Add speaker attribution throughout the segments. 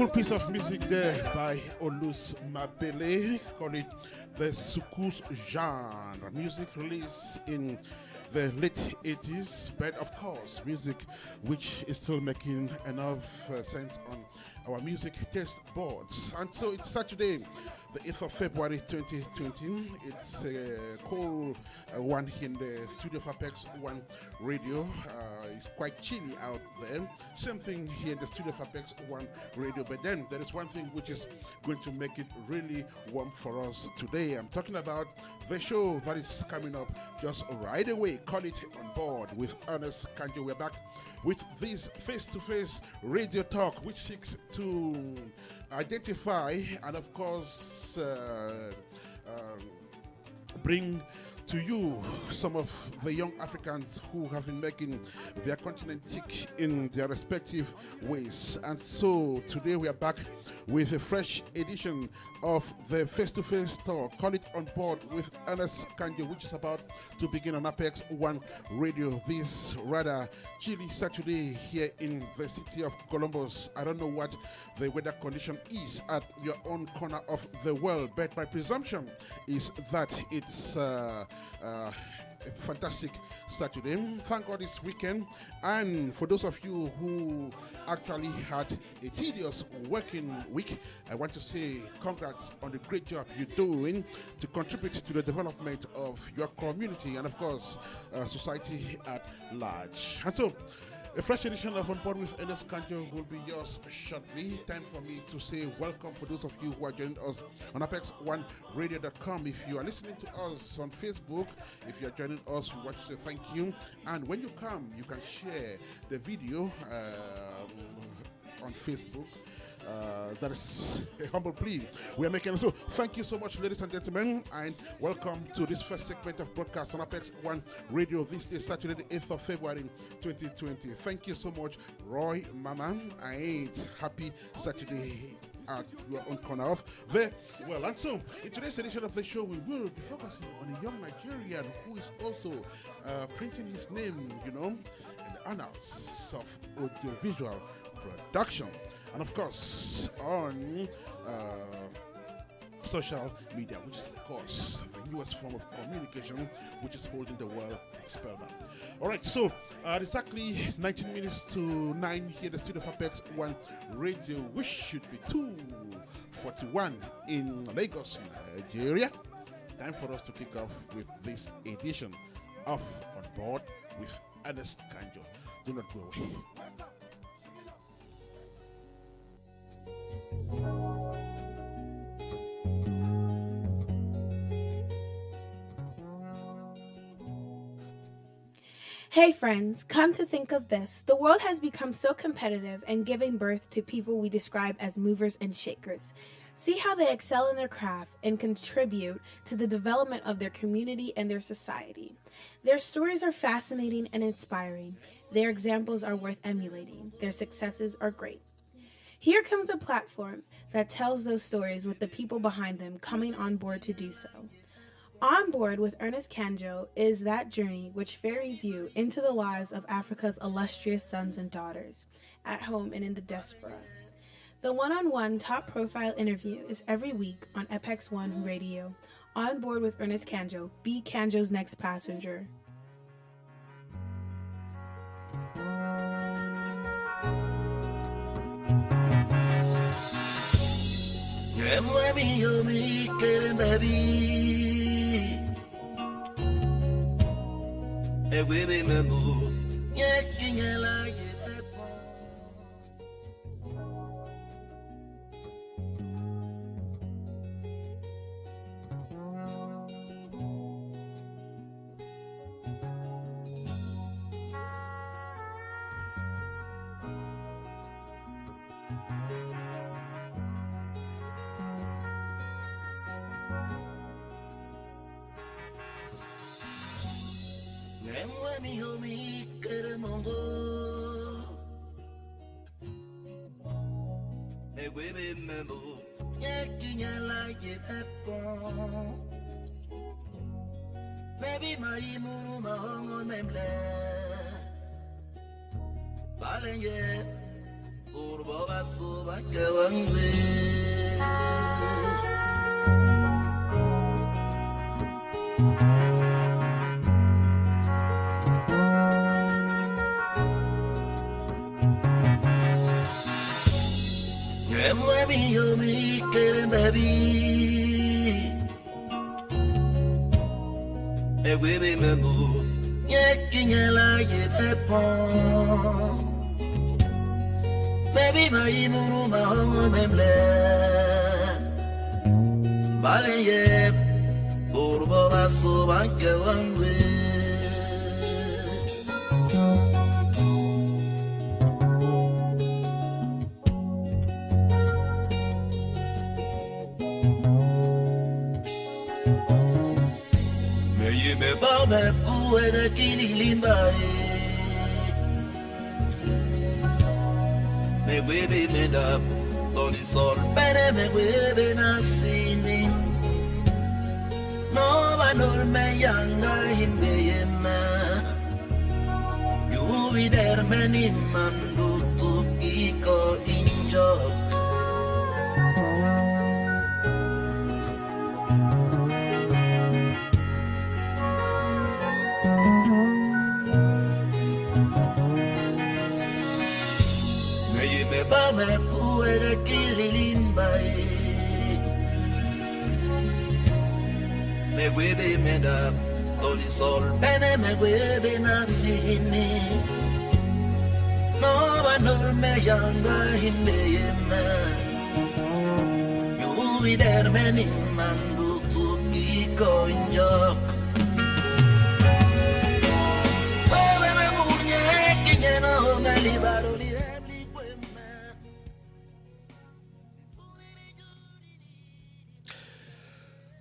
Speaker 1: Beautiful piece of music there by Olus Mabele, call it the Sukus genre. Music released in the late 80s, but of course, music which is still making enough sense on our music taste boards. And so it's Saturday, the 8th of February 2020. It's a cold one here in the studio of APEX1 Radio. It's quite chilly out there. Same thing here in the studio of APEX1 Radio. But then there is one thing which is going to make it really warm for us today. I'm talking about the show that is coming up just right away. Call it On Board with Ernest, Kanjo. We're back with this face-to-face radio talk which seeks to identify and of course bring to you some of the young Africans who have been making their continent tick in their respective ways. And so today we are back with a fresh edition of the face-to-face talk. Call it On Board with Ernest Kanjo, which is about to begin on APEX1 Radio this rather chilly Saturday here in the city of Columbus. I don't know what the weather condition is at your own corner of the world, but my presumption is that it's a fantastic Saturday. Thank God it's weekend. And for those of you who actually had a tedious working week, I want to say congrats on the great job you're doing to contribute to the development of your community and of course society at large. And so a fresh edition of On Board with Ernest Kanjo will be yours shortly. Time for me to say welcome for those of you who are joining us on APEX1RADIO.com. If you are listening to us on Facebook, if you are joining us, we want to say thank you. And when you come, you can share the video on Facebook. That is a humble plea we are making. So thank you so much, ladies and gentlemen, and welcome to this first segment of broadcast on APEX1 Radio this day, Saturday the 8th of February 2020. Thank you so much, Roy Mama. I ain't happy Saturday at your own corner of there. Well, and so in today's edition of the show, we will be focusing on a young Nigerian who is also printing his name, in the annals of audiovisual production. And of course, on social media, which is, of course, the newest form of communication, which is holding the world spellbound. All right, so exactly 19 minutes to 9 here at the studio of APEX1 Radio, which should be 2:41 in Lagos, Nigeria. Time for us to kick off with this edition of On Board with Ernest Kanjo. Do not go away.
Speaker 2: Hey friends, come to think of this, the world has become so competitive and giving birth to people we describe as movers and shakers. See how they excel in their craft and contribute to the development of their community and their society. Their stories are fascinating and inspiring. Their examples are worth emulating. Their successes are great. Here comes a platform that tells those stories with the people behind them coming on board to do so. On Board with Ernest Kanjo is that journey which ferries you into the lives of Africa's illustrious sons and daughters, at home and in the diaspora. The one-on-one top-profile interview is every week on APEX1 Radio. On Board with Ernest Kanjo, be Kanjo's next passenger.
Speaker 3: Baby, my imu mahongo memble. Balenge, oro Baby, my imunu, my home, memble. Balaye, Urba, so I go on with. May you be bound up with a killing limba. Me we be made up, Lord is all better, me we be not seen. No one or me younger him be you be there many man do to eco in job. Me puede kilimbai me webe meda toli sol bene me webe nasini no banor me yanga hinde yema you be there many mandu to be going job.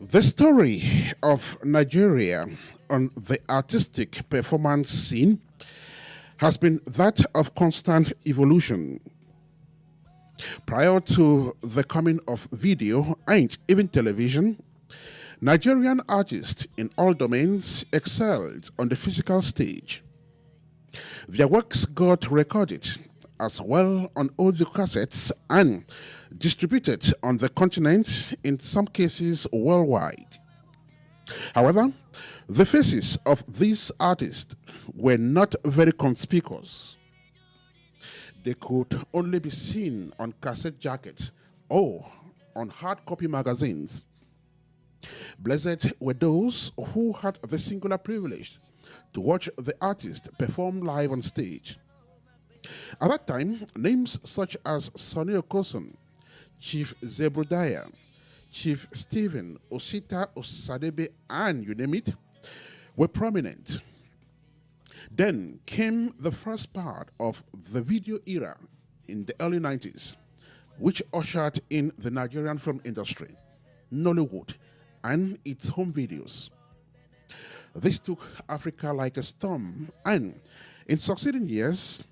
Speaker 1: The story of Nigeria on the artistic performance scene has been that of constant evolution. Prior to the coming of video and even television, Nigerian artists in all domains excelled on the physical stage. Their works got recorded as well on audio cassettes and distributed on the continent, in some cases worldwide. However, the faces of these artists were not very conspicuous. They could only be seen on cassette jackets or on hard copy magazines. Blessed were those who had the singular privilege to watch the artist perform live on stage. At that time, names such as Sonny Okosun, Chief Zebrudiah, Chief Stephen Osita Osadebe, and you name it, were prominent. Then came the first part of the video era in the early 90s, which ushered in the Nigerian film industry, Nollywood, and its home videos. This took Africa like a storm, and in succeeding years,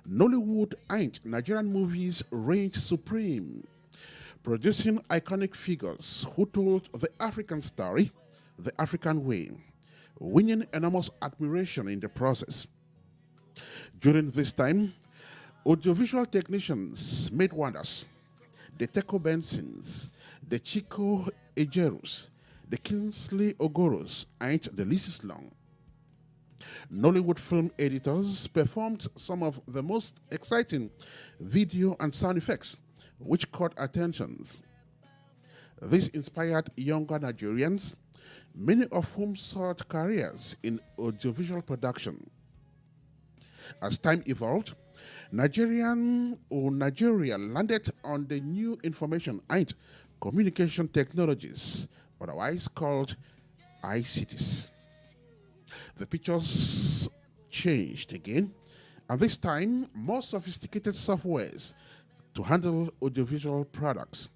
Speaker 1: Nollywood and Nigerian movies reigned supreme, producing iconic figures who told the African story the African way, winning enormous admiration in the process. During this time, audiovisual technicians made wonders. The Teko Bensons, the Chico Ejerus, the Kingsley Ogoros, and the list is long. Nollywood film editors performed some of the most exciting video and sound effects, which caught attentions. This inspired younger Nigerians, many of whom sought careers in audiovisual production. As time evolved, Nigeria landed on the new information and communication technologies, otherwise called ICTs. The pictures changed again, and this time more sophisticated softwares to handle audiovisual products.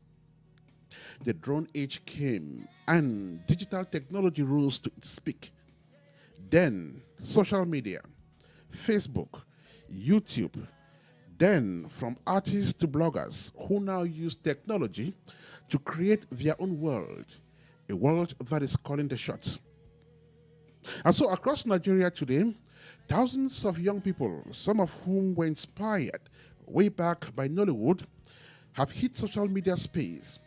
Speaker 1: The drone age came, and digital technology rose to its peak. Then social media, Facebook, YouTube, then from artists to bloggers who now use technology to create their own world, a world that is calling the shots. And so across Nigeria today, thousands of young people, some of whom were inspired way back by Nollywood, have hit social media space,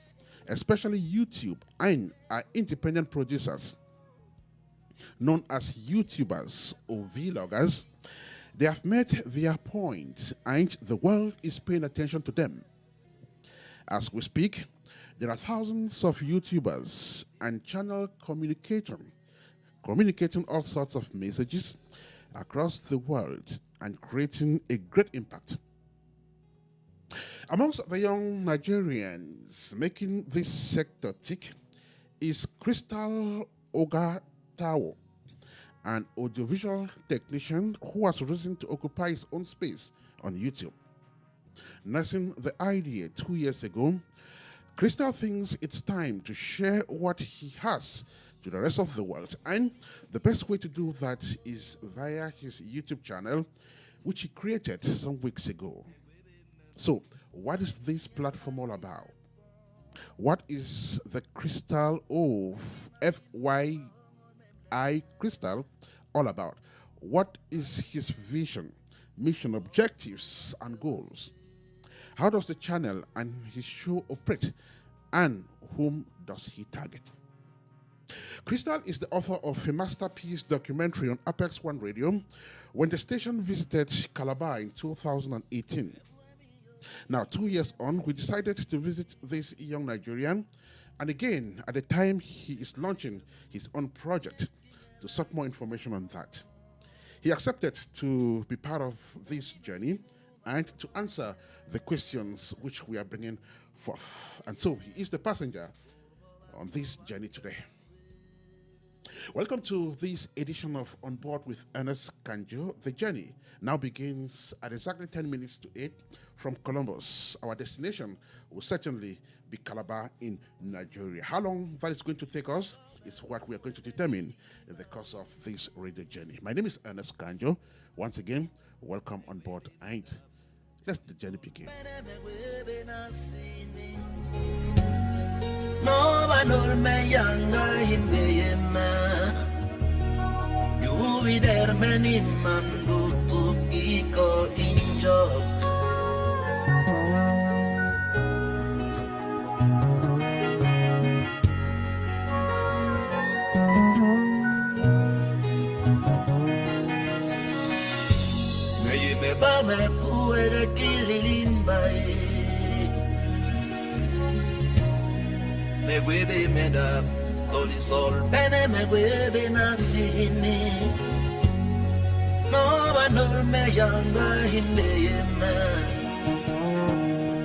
Speaker 1: especially YouTube, and are independent producers known as YouTubers or vloggers. They have made their point, and the world is paying attention to them. As we speak, there are thousands of YouTubers and channel communicating all sorts of messages across the world and creating a great impact. Amongst the young Nigerians making this sector tick is Christal Ogar Tawo, an audiovisual technician who has risen to occupy his own space on YouTube. Nursing the idea 2 years ago, Christal thinks it's time to share what he has to the rest of the world, and the best way to do that is via his YouTube channel, which he created some weeks ago. So, what is this platform all about? What is the Christal of FYI Christal all about? What is his vision, mission, objectives, and goals? How does the channel and his show operate, and whom does he target? Christal is the author of a masterpiece documentary on APEX1RADIO when the station visited Calabar in 2018. Now, 2 years on, we decided to visit this young Nigerian, and again, at the time he is launching his own project, to seek more information on that. He accepted to be part of this journey and to answer the questions which we are bringing forth. And so he is the passenger on this journey today. Welcome to this edition of On Board with Ernest Kanjo. The journey now begins at exactly 10 minutes to 8 from Columbus. Our destination will certainly be Calabar in Nigeria. How long that is going to take us is what we are going to determine in the course of this radio journey. My name is Ernest Kanjo. Once again, welcome on board, and let the journey begin.
Speaker 3: No valor me yanga himbeyema. You be there many mandu to iko injo. Me me ba me puede kililimbai. Me guebe me da toli sol bene me guebe na sini no vanor me yanga hinde yema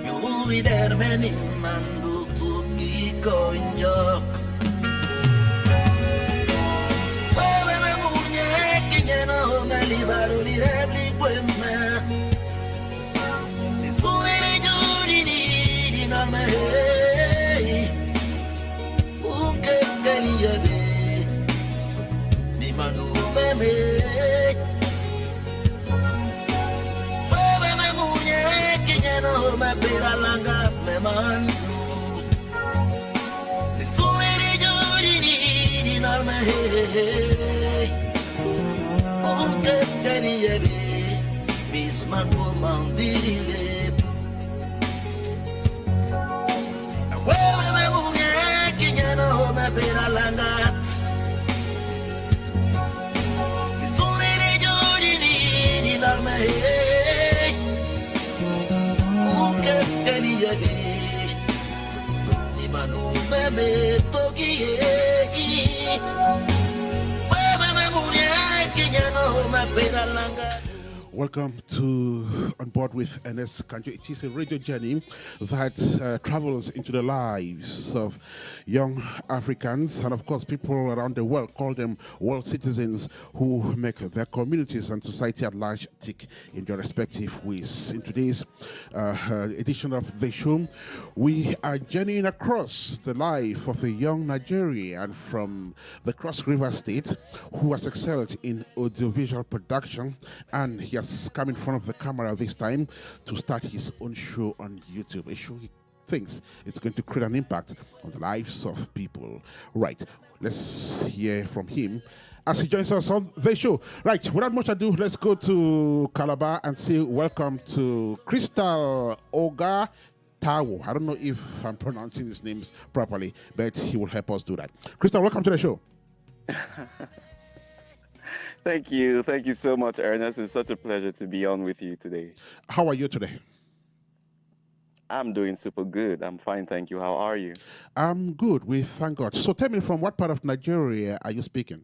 Speaker 3: you be there many mandu to be konjok wewe me munye kinyeno me libaro li hebli kwema ni sunere juri ni na me mi manu meme wewe me munye kinyeno me piralanga me manu ni sueri juri ni nalme unke teniye bis manu mandile wewe me munye kinyeno me piralanga
Speaker 1: Welcome to On Board with Ernest Kanjo. It is a radio journey that travels into the lives of young Africans and, of course, people around the world. Call them world citizens who make their communities and society at large tick in their respective ways. In today's edition of the show, we are journeying across the life of a young Nigerian from the Cross River State who has excelled in audiovisual production, and he has come in front of the camera this time to start his own show on YouTube, a show he thinks it's going to create an impact on the lives of people. Right, let's hear from him as he joins us on the show. Right, without much ado, let's go to Calabar and say welcome to Christal, Ogar, Tawo. I don't know if I'm pronouncing his names properly, but he will help us do that. Christal, welcome to the show.
Speaker 4: Thank you. Thank you so much, Ernest. It's such a pleasure to be on with you today.
Speaker 1: How are you today?
Speaker 4: I'm doing super good. I'm fine, thank you. How are you?
Speaker 1: I'm good. We thank God. So tell me, from what part of Nigeria are you speaking?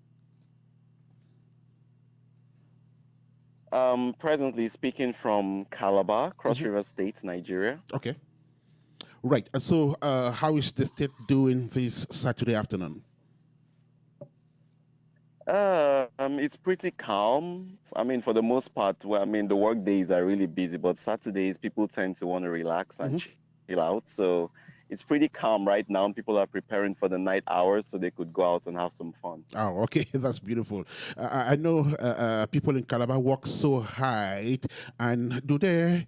Speaker 4: Presently speaking from Calabar, Cross River State, Nigeria.
Speaker 1: Okay. Right. And so how is the state doing this Saturday afternoon?
Speaker 4: It's pretty calm. I mean, for the most part, well, I mean, the work days are really busy, but Saturdays people tend to want to relax and chill out. So it's pretty calm right now. People are preparing for the night hours so they could go out and have some fun.
Speaker 1: Oh, okay. That's beautiful. I know people in Calabar work so hard, and do they,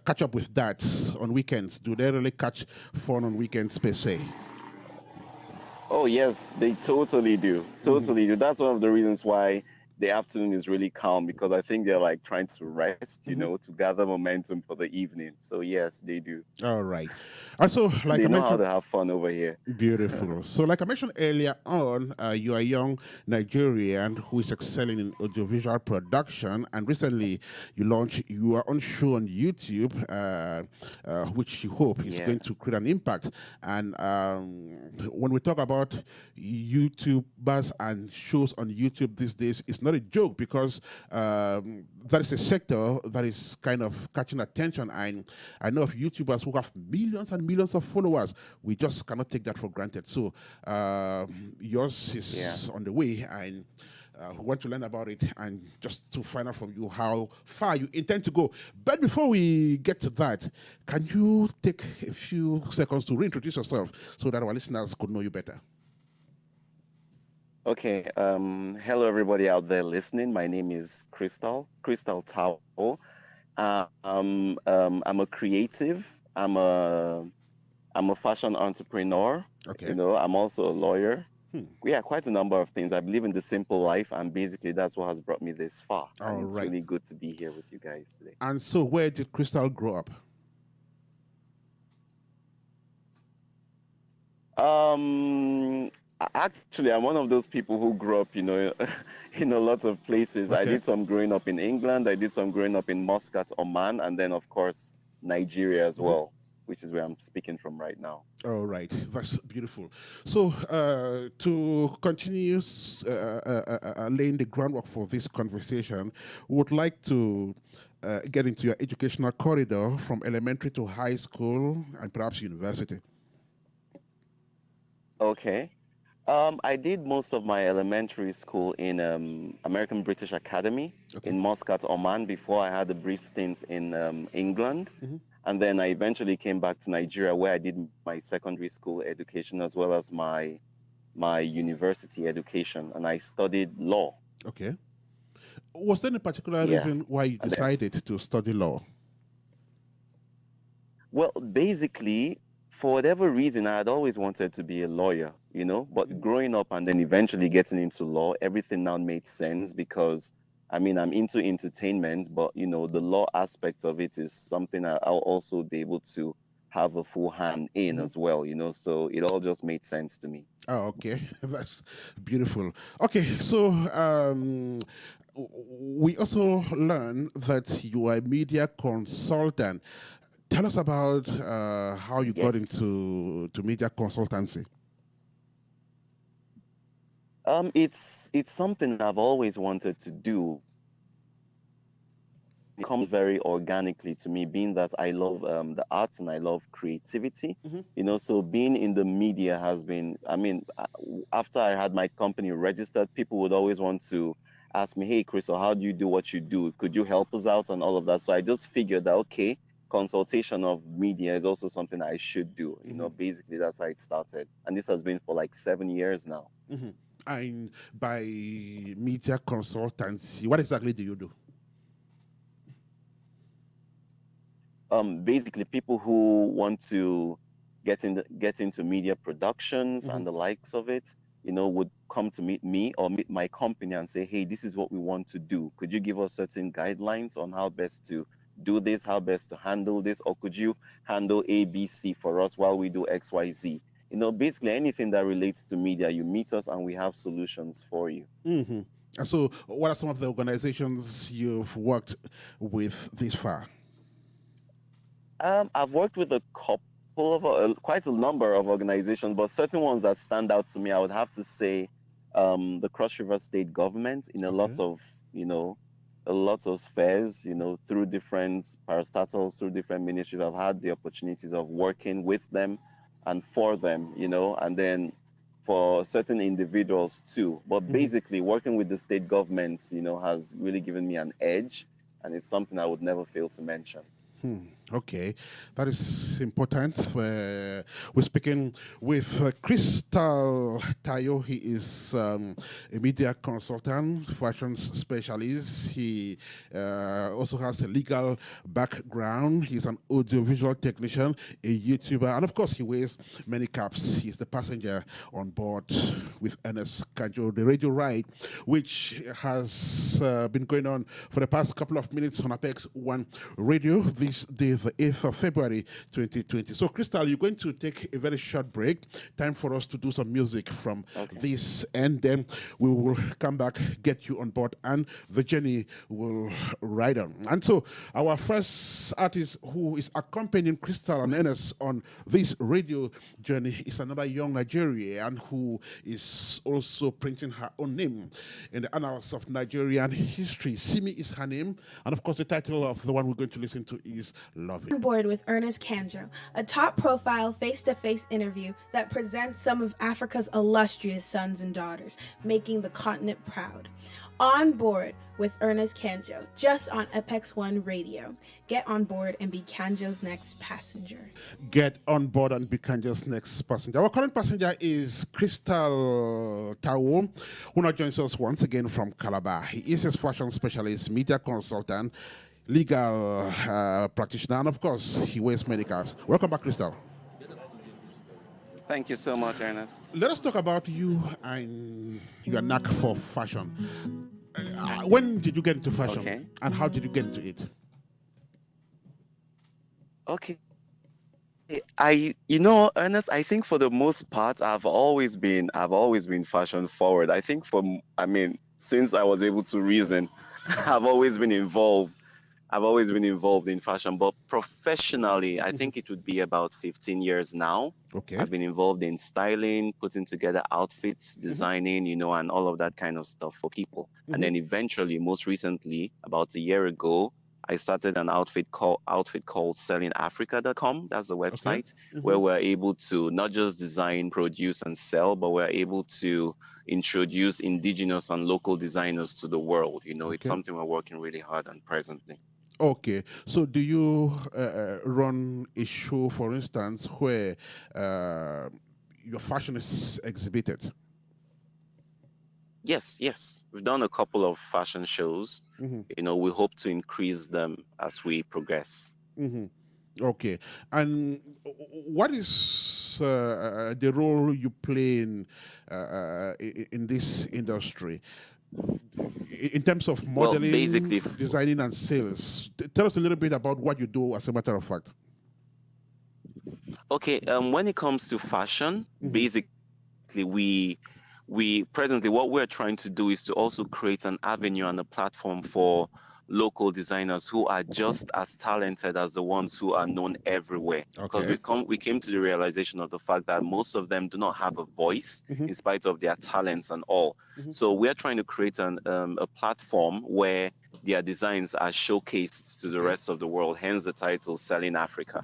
Speaker 1: catch up with that on weekends? Do they really catch fun on weekends per se?
Speaker 4: Oh, yes, they totally do. Totally do. That's one of the reasons why the afternoon is really calm, because I think they're like trying to rest, you know, to gather momentum for the evening. So, yes, they do.
Speaker 1: All right. Also, like
Speaker 4: they
Speaker 1: I
Speaker 4: know
Speaker 1: mentioned,
Speaker 4: how to have fun over here.
Speaker 1: Beautiful. So, like I mentioned earlier on, you are a young Nigerian who is excelling in audiovisual production, and recently you launched your own show on YouTube, which you hope is going to create an impact. And when we talk about YouTubers and shows on YouTube these days, it's not a joke, because that is a sector that is kind of catching attention. And I know of YouTubers who have millions and millions of followers. We just cannot take that for granted. So yours is on the way, and we want to learn about it and just to find out from you how far you intend to go. But before we get to that, can you take a few seconds to reintroduce yourself so that our listeners could know you better?
Speaker 4: Okay. Hello, everybody out there listening. My name is Christal Tawo. I'm a creative. I'm a fashion entrepreneur.
Speaker 1: Okay.
Speaker 4: You know, I'm also a lawyer. We are quite a number of things. I believe in the simple life, and basically that's what has brought me this far. And it's really good to be here with you guys today.
Speaker 1: And so, where did Christal grow up?
Speaker 4: Actually, I'm one of those people who grew up, you know, in a lot of places. I did some growing up in England. I did some growing up in Muscat, Oman, and then, of course, Nigeria as well, which is where I'm speaking from right now.
Speaker 1: All right, that's beautiful. So to continue laying the groundwork for this conversation, we would like to get into your educational corridor from elementary to high school and perhaps university.
Speaker 4: Okay. I did most of my elementary school in American British Academy in Muscat, Oman, before I had a brief stint in England. And then I eventually came back to Nigeria, where I did my secondary school education as well as my university education, and I studied law.
Speaker 1: Okay. Was there any particular reason why you decided to study law?
Speaker 4: Well, basically, for whatever reason, I had always wanted to be a lawyer, you know, but growing up and then eventually getting into law, everything now made sense, because I mean, I'm into entertainment, but, you know, the law aspect of it is something I'll also be able to have a full hand in as well, you know, so it all just made sense to me.
Speaker 1: Oh, okay. That's beautiful. Okay, so we also learned that you are a media consultant. Tell us about how you got into media consultancy.
Speaker 4: It's something I've always wanted to do. It comes very organically to me, being that I love the arts and I love creativity. You know, so being in the media has been, I mean, after I had my company registered, people would always want to ask me, hey, Christal, how do you do what you do? Could you help us out and all of that? So I just figured that, okay, consultation of media is also something I should do. You know, basically that's how it started. And this has been for like 7 years now.
Speaker 1: And by media consultancy, what exactly do you do?
Speaker 4: Basically, people who want to get into media productions and the likes of it. would come to meet me or meet my company and say, hey, this is what we want to do. Could you give us certain guidelines on how best to do this, how best to handle this, or could you handle ABC for us while we do XYZ? Basically anything that relates to media, you meet us and we have solutions for you.
Speaker 1: Mm-hmm. And so, what are some of the organizations you've worked with this far?
Speaker 4: I've worked with a couple of quite a number of organizations, but certain ones that stand out to me, I would have to say the Cross River State government in a lot of spheres, through different parastatals, through different ministries. I've had the opportunities of working with them and for them, and then for certain individuals too. But basically working with the state governments, has really given me an edge, and it's something I would never fail to mention.
Speaker 1: Okay, that is important. We're speaking with Christal Tawo. He is a media consultant, fashion specialist. He also has a legal background. He's an audiovisual technician, a YouTuber, and of course, he wears many caps. He's the passenger on board with Ernest, Kanjo, the radio ride, which has been going on for the past couple of minutes on APEX1 Radio. This day, the 8th of February 2020. So, Christal, you're going to take a very short break. Time for us to do some music from this, and then we will come back, get you on board, and the journey will ride on. And so, our first artist who is accompanying Christal and Ernest on this radio journey is another young Nigerian who is also printing her own name in the annals of Nigerian history. Simi is her name, and of course, the title of the one we're going to listen to is Love It.
Speaker 2: On board with Ernest Kanjo, a top-profile face-to-face interview that presents some of Africa's illustrious sons and daughters, making the continent proud. On board with Ernest Kanjo, just on APEX1 Radio. Get on board and be Kanjo's next passenger.
Speaker 1: Get on board and be Kanjo's next passenger. Our current passenger is Christal Tawo, who now joins us once again from Calabar. He is a fashion specialist, media consultant, legal practitioner, and of course, he wears many caps. Welcome back, Christal.
Speaker 4: Thank you so much, Ernest.
Speaker 1: Let us talk about you and your knack for fashion. When did you get into fashion, and how did you get into it?
Speaker 4: Okay. Ernest, I think for the most part, I've always been fashion forward. I think since I was able to reason, I've always been involved in fashion, but professionally, I think it would be about 15 years now.
Speaker 1: Okay.
Speaker 4: I've been involved in styling, putting together outfits, designing, and all of that kind of stuff for people. And then eventually, most recently, about a year ago, I started an outfit called sellingafrica.com. That's the website where we're able to not just design, produce, and sell, but we're able to introduce indigenous and local designers to the world. It's something we're working really hard on presently.
Speaker 1: Okay, so do you run a show, for instance, where your fashion is exhibited?
Speaker 4: Yes. We've done a couple of fashion shows. We hope to increase them as we progress.
Speaker 1: Okay, and what is the role you play in this industry? In terms of modeling, basically, designing, and sales, tell us a little bit about what you do, as a matter of fact.
Speaker 4: Okay, when it comes to fashion, basically, we presently, what we're trying to do is to also create an avenue and a platform for local designers who are just as talented as the ones who are known everywhere. Because we came to the realization of the fact that most of them do not have a voice in spite of their talents and all. So we're trying to create a platform where their designs are showcased to the rest of the world, hence the title Selling Africa.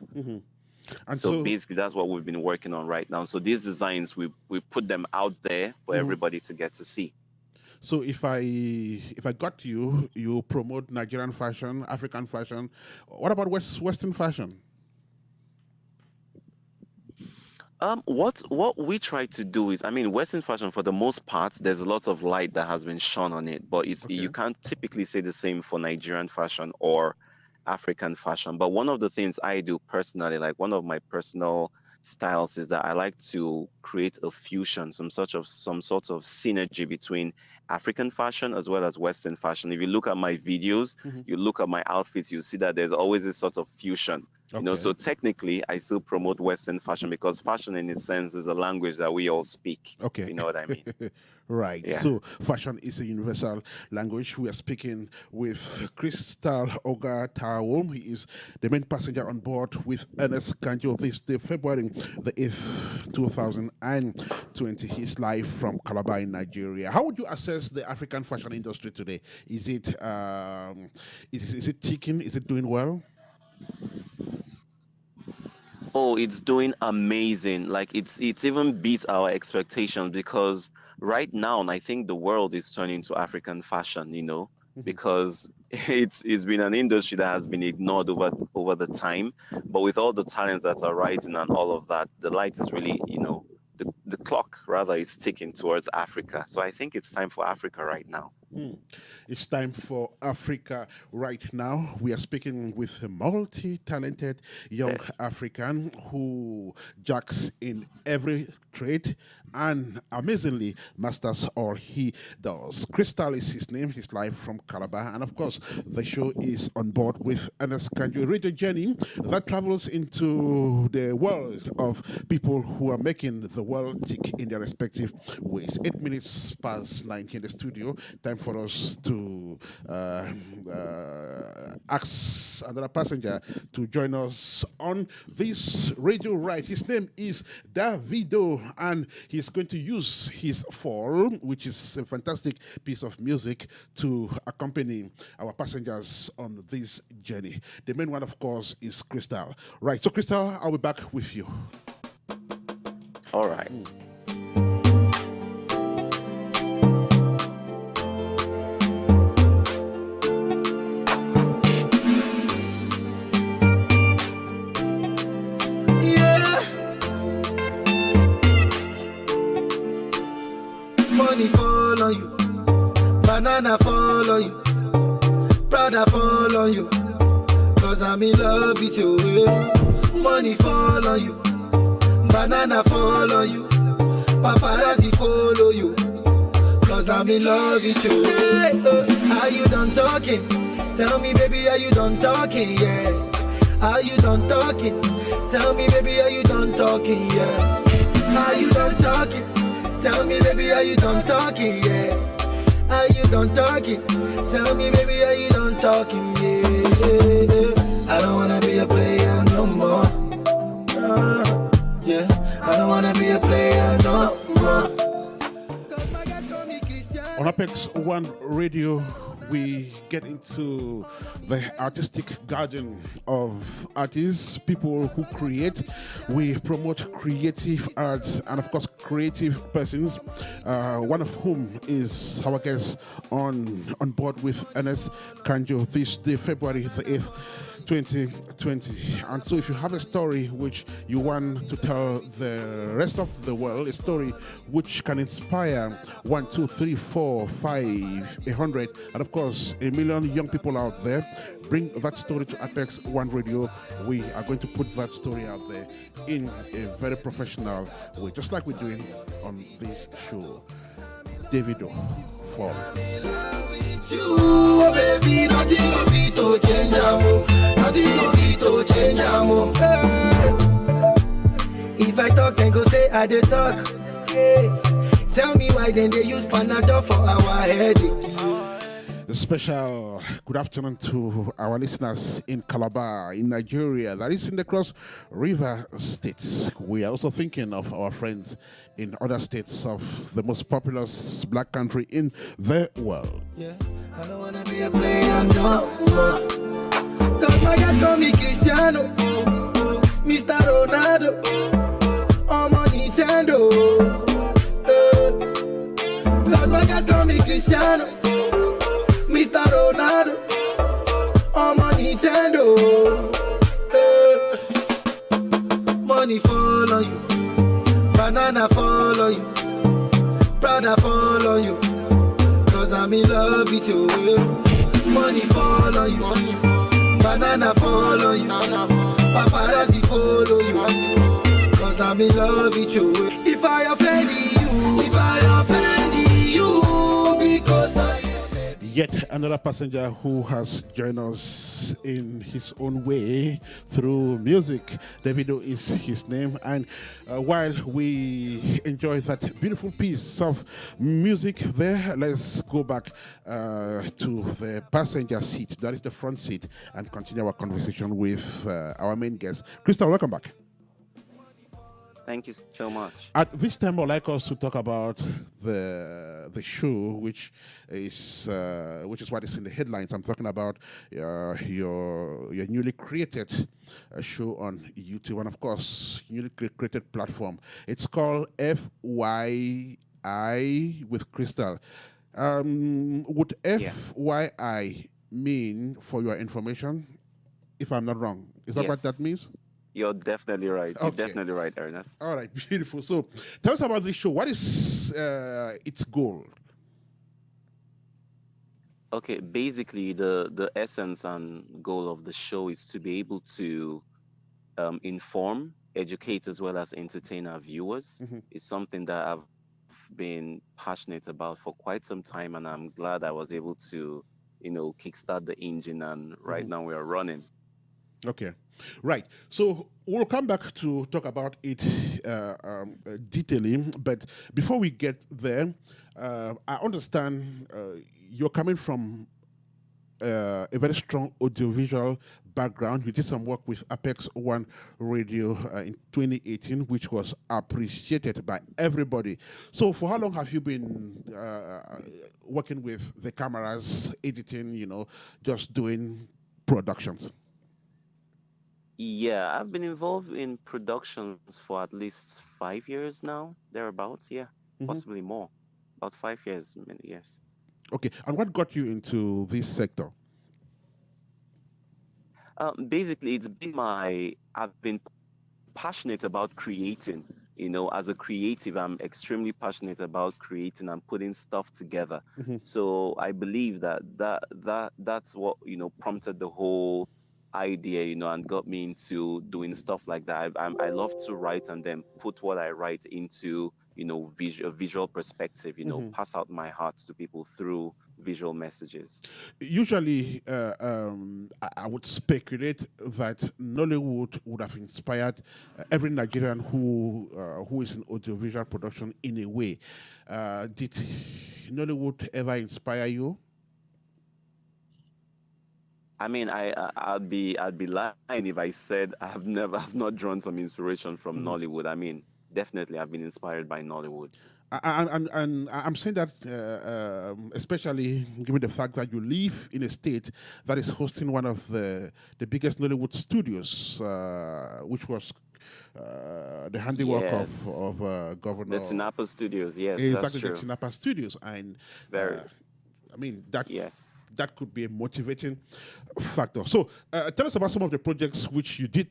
Speaker 4: And so basically that's what we've been working on right now. So these designs, we put them out there for everybody to get to see.
Speaker 1: So if I got you, you promote Nigerian fashion, African fashion. What about Western fashion?
Speaker 4: What we try to do is, Western fashion, for the most part, there's a lot of light that has been shone on it, but you can't typically say the same for Nigerian fashion or African fashion. But one of the things I do personally, like one of my personal styles is that I like to create a fusion, some sort of synergy between African fashion as well as Western fashion. If you look at my videos, you look at my outfits, you see that there's always this sort of fusion. You know, so technically I still promote Western fashion because fashion in a sense is a language that we all speak.
Speaker 1: Okay.
Speaker 4: You know what I mean?
Speaker 1: Right.
Speaker 4: Yeah.
Speaker 1: So fashion is a universal language. We are speaking with Christal Ogar Tawo. He is the main passenger on board with Ernest Kanjo this day, February the 8th, 2020. He's live from Calabar in Nigeria. How would you assess the African fashion industry today? Is it ticking? Is it doing well?
Speaker 4: Oh, it's doing amazing. Like it's even beats our expectations because right now, I think the world is turning to African fashion, you know, because it's been an industry that has been ignored over the time. But with all the talents that are rising and all of that, the light is really, you know, the clock rather is ticking towards Africa. So I think it's time for Africa right now.
Speaker 1: It's time for Africa right now. We are speaking with a multi-talented young African who jacks in every trade and amazingly masters all he does. Christal is his name. He's live from Calabar. And of course, the show is on board with Ernest Kanjo, a radio journey that travels into the world of people who are making the world tick in their respective ways. 8 minutes past 9 in the studio. Time for us to ask another passenger to join us on this radio ride. His name is Davido, and he's going to use his fall, which is a fantastic piece of music, to accompany our passengers on this journey. The main one, of course, is Christal. Right, so Christal, I'll be back with you.
Speaker 4: All right.
Speaker 3: Fall on you, banana fall on you, Prada fall on you, cause I'm in love with you. Money fall on you, banana fall on you, paparazzi follow you, cause I'm in love with you. Are you done talking? Tell me baby, are you done talking? Yeah. Are you done talking? Tell me baby, are you done talking? Yeah. Are you done talking? Tell me, baby, are you done talking? Yeah. Are you done talking? Tell me, baby, are you done talking? Yeah. I don't wanna be a player no more. Yeah. I don't wanna be a player no more.
Speaker 1: On APEX1 Radio, we get into the artistic garden of artists, people who create. We promote creative arts and, of course, creative persons, one of whom is our guest on board with Ernest Kanjo this day, February the 8th, 2020. And so if you have a story which you want to tell the rest of the world, a story which can inspire 1, 2, 3, 4, 5, 100, and of course, a million young people out there, bring that story to APEX1 Radio. We are going to put that story out there in a very professional way, just like we're doing on this show. Davido, Fall.
Speaker 3: You, baby, nothing of it to change, nothing of it to change. If I talk, then go say I did talk. Yeah. Tell me why then they use Panadol for our headache.
Speaker 1: A special good afternoon to our listeners in Calabar, in Nigeria, that is in the Cross River states. We are also thinking of our friends in other states of the most populous black country in the world.
Speaker 3: Yeah, I don't wanna be a player no more. Cause my guys call me Cristiano, Mr. Ronaldo, I'm on Nintendo. Cause my guys call me Cristiano, Mr. Ronaldo, I'm on Nintendo. Money fall on you, banana fall on you, Prada fall on you, cause I'm in love with you. Money fall on you, banana fall on you, paparazzi follow you, cause cause I'm in love with you. If I offend you, because
Speaker 1: Yet another passenger who has joined us in his own way through music. Davido is his name. And while we enjoy that beautiful piece of music there, let's go back to the passenger seat, that is the front seat, and continue our conversation with our main guest. Christal, welcome back.
Speaker 4: Thank you so much.
Speaker 1: At this time, I'd like us to talk about the show, which is what is in the headlines. I'm talking about your newly created show on YouTube, and of course, newly created platform. It's called FYI with Christal. Would FYI mean for your information? If I'm not wrong, is that what that means?
Speaker 4: You're definitely right.
Speaker 1: Okay.
Speaker 4: You're definitely right, Ernest.
Speaker 1: All right, beautiful. So tell us about this show. What is its goal?
Speaker 4: Okay, basically the essence and goal of the show is to be able to inform, educate, as well as entertain our viewers.
Speaker 1: Mm-hmm.
Speaker 4: It's something that I've been passionate about for quite some time, and I'm glad I was able to, kickstart the engine, and right now we are running.
Speaker 1: Okay, right. So we'll come back to talk about it detailing. But before we get there, I understand you're coming from a very strong audiovisual background. You did some work with APEX1RADIO in 2018, which was appreciated by everybody. So for how long have you been working with the cameras, editing, just doing productions?
Speaker 4: Yeah, I've been involved in productions for at least 5 years now, thereabouts. Yeah, possibly more. About 5 years, yes.
Speaker 1: Okay, and what got you into this sector?
Speaker 4: Basically, I've been passionate about creating. As a creative, I'm extremely passionate about creating and putting stuff together. So I believe that's what, prompted the whole idea, and got me into doing stuff like that. I love to write and then put what I write into, visual perspective, pass out my heart to people through visual messages.
Speaker 1: Usually, I would speculate that Nollywood would have inspired every Nigerian who is in audiovisual production in a way. Did Nollywood ever inspire you?
Speaker 4: I mean, I'd be lying if I said I've not drawn some inspiration from Nollywood. I mean, definitely I've been inspired by Nollywood.
Speaker 1: And I'm saying that especially given the fact that you live in a state that is hosting one of the biggest Nollywood studios, which was the handiwork of Governor.
Speaker 4: The Tinapa Studios, yes,
Speaker 1: exactly,
Speaker 4: that's true.
Speaker 1: the Tinapa Studios, and
Speaker 4: very.
Speaker 1: I mean that could be a motivating factor. So tell us about some of the projects which you did,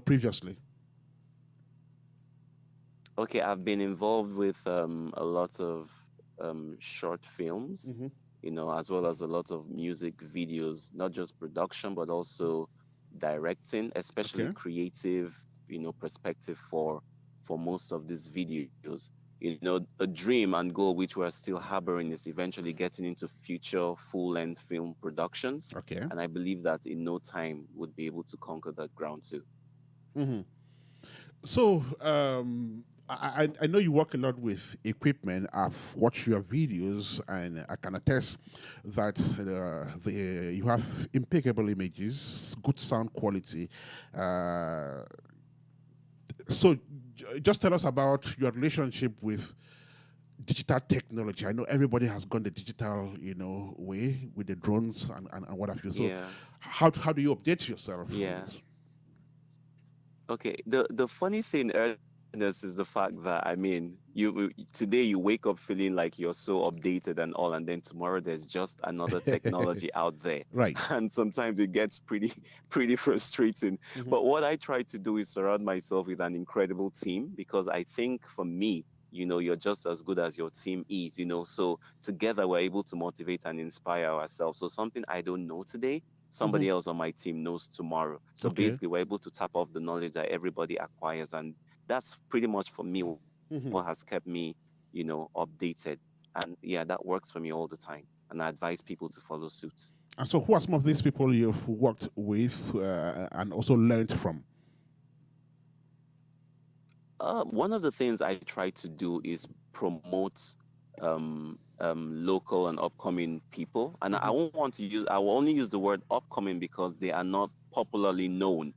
Speaker 1: previously.
Speaker 4: Okay, I've been involved with a lot of short films, as well as a lot of music videos, not just production, but also directing, especially creative, perspective for most of these videos. A dream and goal which we're still harboring is eventually getting into future full-length film productions.
Speaker 1: Okay.
Speaker 4: And I believe that in no time would be able to conquer that ground too.
Speaker 1: So I know you work a lot with equipment. I've watched your videos, and I can attest that you have impeccable images, good sound quality. So just tell us about your relationship with digital technology. I know everybody has gone the digital, way with the drones and what have you. So how do you update yourself?
Speaker 4: Yeah. Okay. The funny thing, Ernest, is the fact that today you wake up feeling like you're so updated and all, and then tomorrow there's just another technology out there.
Speaker 1: Right.
Speaker 4: And sometimes it gets pretty frustrating. But what I try to do is surround myself with an incredible team, because I think for me, you're just as good as your team is, so together we're able to motivate and inspire ourselves. So something I don't know today, somebody else on my team knows tomorrow. So basically we're able to tap off the knowledge that everybody acquires and that's pretty much for me what has kept me, updated. And yeah, that works for me all the time. And I advise people to follow suit.
Speaker 1: And so, who are some of these people you've worked with and also learned from?
Speaker 4: One of the things I try to do is promote local and upcoming people. And I will only use the word upcoming because they are not popularly known,